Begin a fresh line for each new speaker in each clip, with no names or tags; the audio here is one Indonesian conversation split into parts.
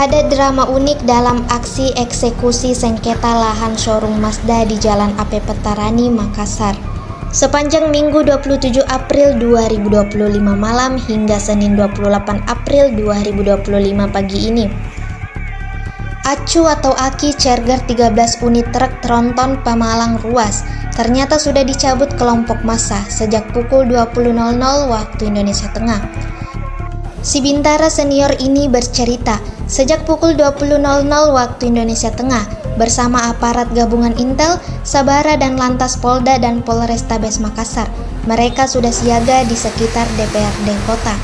Ada drama unik dalam aksi eksekusi sengketa lahan showroom Mazda di Jalan AP Petarani, Makassar. Sepanjang Minggu 27 April 2025 malam hingga Senin 28 April 2025 pagi ini, acu atau aki Charger 13 unit truk tronton Pemalang ruas ternyata sudah dicabut kelompok massa sejak pukul 20.00 waktu Indonesia Tengah. Si Bintara senior ini bercerita, sejak pukul 20.00 waktu Indonesia Tengah, bersama aparat gabungan Intel, Sabara dan Lantas Polda dan Polrestabes Makassar, mereka sudah siaga di sekitar DPRD kota.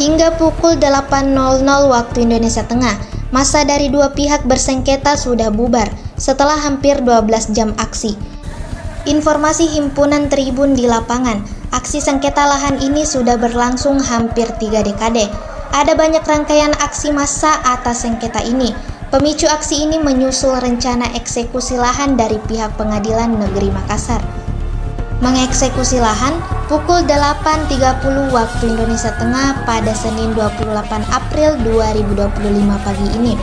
Hingga pukul 8.00 waktu Indonesia Tengah, massa dari dua pihak bersengketa sudah bubar setelah hampir 12 jam aksi. Informasi Himpunan Tribun di lapangan, aksi sengketa lahan ini sudah berlangsung hampir 3 dekade. Ada banyak rangkaian aksi massa atas sengketa ini. Pemicu aksi ini menyusul rencana eksekusi lahan dari pihak Pengadilan Negeri Makassar. Mengeksekusi lahan pukul 8.30 waktu Indonesia Tengah pada Senin 28 April 2025 pagi ini.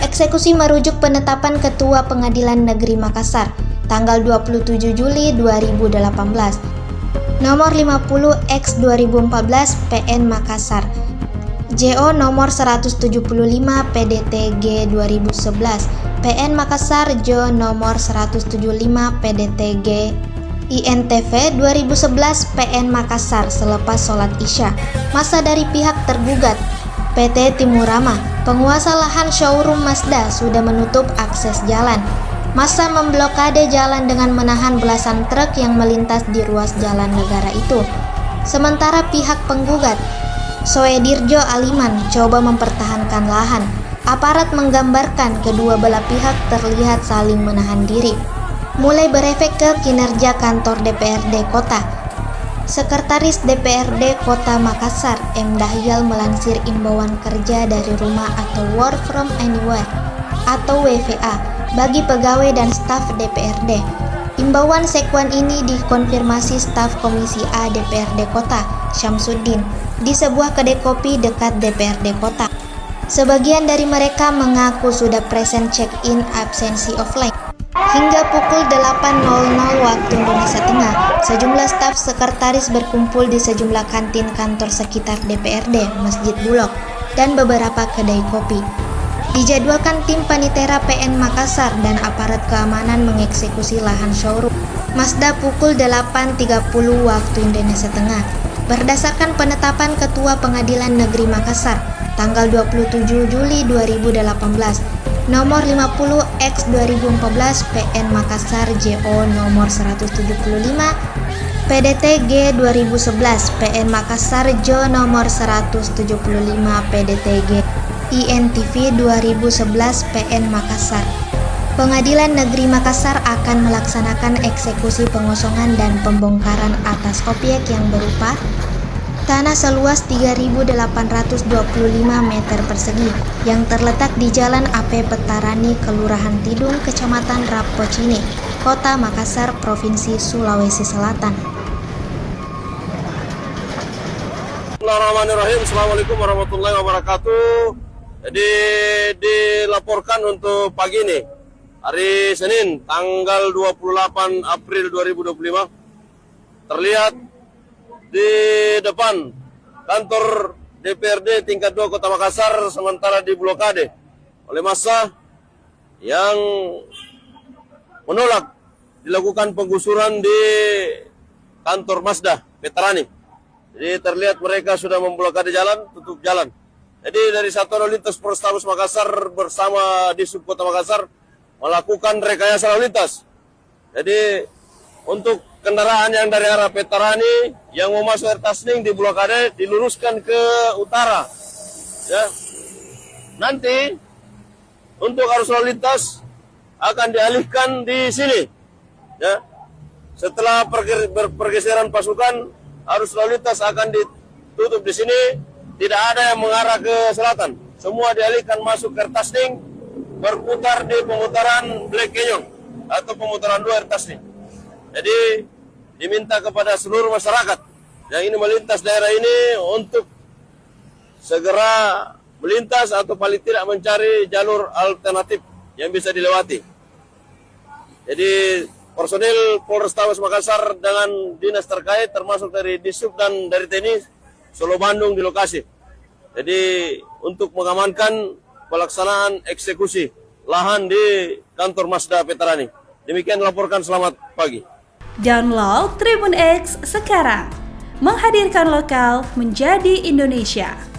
Eksekusi merujuk penetapan Ketua Pengadilan Negeri Makassar tanggal 27 Juli 2018 nomor 50/X 2014 PN Makassar, JO nomor 175 PDTG 2011 PN Makassar, JO nomor 175 PDTG INTV 2011 PN Makassar selepas sholat Isya. Massa dari pihak tergugat PT Timurama, penguasa lahan showroom Mazda, sudah menutup akses jalan. Massa memblokade jalan dengan menahan belasan truk yang melintas di ruas jalan negara itu. Sementara pihak penggugat, Soedirjo Aliman, coba mempertahankan lahan. Aparat menggambarkan kedua belah pihak terlihat saling menahan diri. Mulai berefek ke kinerja kantor DPRD Kota. Sekretaris DPRD Kota Makassar, M. Dahyal, melansir imbauan kerja dari rumah atau work from anywhere atau WFA bagi pegawai dan staf DPRD. Imbauan sekwan ini dikonfirmasi staf Komisi A DPRD Kota, Syamsuddin, di sebuah kedai kopi dekat DPRD Kota. Sebagian dari mereka mengaku sudah present check-in absensi offline. Hingga pukul 8.00 waktu Indonesia Tengah, sejumlah staf sekretaris berkumpul di sejumlah kantin kantor sekitar DPRD, Masjid Bulog, dan beberapa kedai kopi. Dijadwalkan tim Panitera PN Makassar dan aparat keamanan mengeksekusi lahan showroom Mazda pukul 8.30 waktu Indonesia Tengah. Berdasarkan penetapan Ketua Pengadilan Negeri Makassar tanggal 27 Juli 2018 nomor 50/X 2014 PN Makassar, JO nomor 175 PDTG 2011 PN Makassar, JO nomor 175 PDTG INTV 2011 PN Makassar. Pengadilan Negeri Makassar akan melaksanakan eksekusi pengosongan dan pembongkaran atas objek yang berupa tanah seluas 3.825 meter persegi yang terletak di Jalan AP Petarani, Kelurahan Tidung, Kecamatan Rapocini, Kota Makassar, Provinsi Sulawesi Selatan.
Bismillahirrahmanirrahim. Assalamualaikum warahmatullahi wabarakatuh. Jadi dilaporkan untuk pagi ini, hari Senin, tanggal 28 April 2025, terlihat di depan kantor DPRD tingkat 2 Kota Makassar sementara diblokade oleh massa yang menolak dilakukan penggusuran di kantor Mazda Veterani. Jadi terlihat mereka sudah memblokade jalan, tutup jalan. Jadi dari Satuan Lalu Lintas Polrestabes Makassar bersama Disub Kota Makassar melakukan rekayasa lalu lintas. Jadi untuk kendaraan yang dari arah Veterani yang mau masuk air Tasning di blokade diluruskan ke utara. Ya. Nanti untuk arus lalu lintas akan dialihkan di sini. Ya. Setelah pergeseran pasukan, arus lalu lintas akan ditutup di sini. Tidak ada yang mengarah ke selatan. Semua dialihkan masuk ke Tasning, berputar di pemutaran Black Canyon atau pemutaran 2 Tasning. Jadi diminta kepada seluruh masyarakat yang ini melintas daerah ini untuk segera melintas atau paling tidak mencari jalur alternatif yang bisa dilewati. Jadi personil Polrestabes Makassar dengan dinas terkait termasuk dari Disub dan dari TNI Solo Bandung di lokasi. Jadi untuk mengamankan pelaksanaan eksekusi lahan di kantor Mazda Veterani. Demikian laporkan, selamat pagi.
Download Tribun X sekarang, menghadirkan lokal menjadi Indonesia.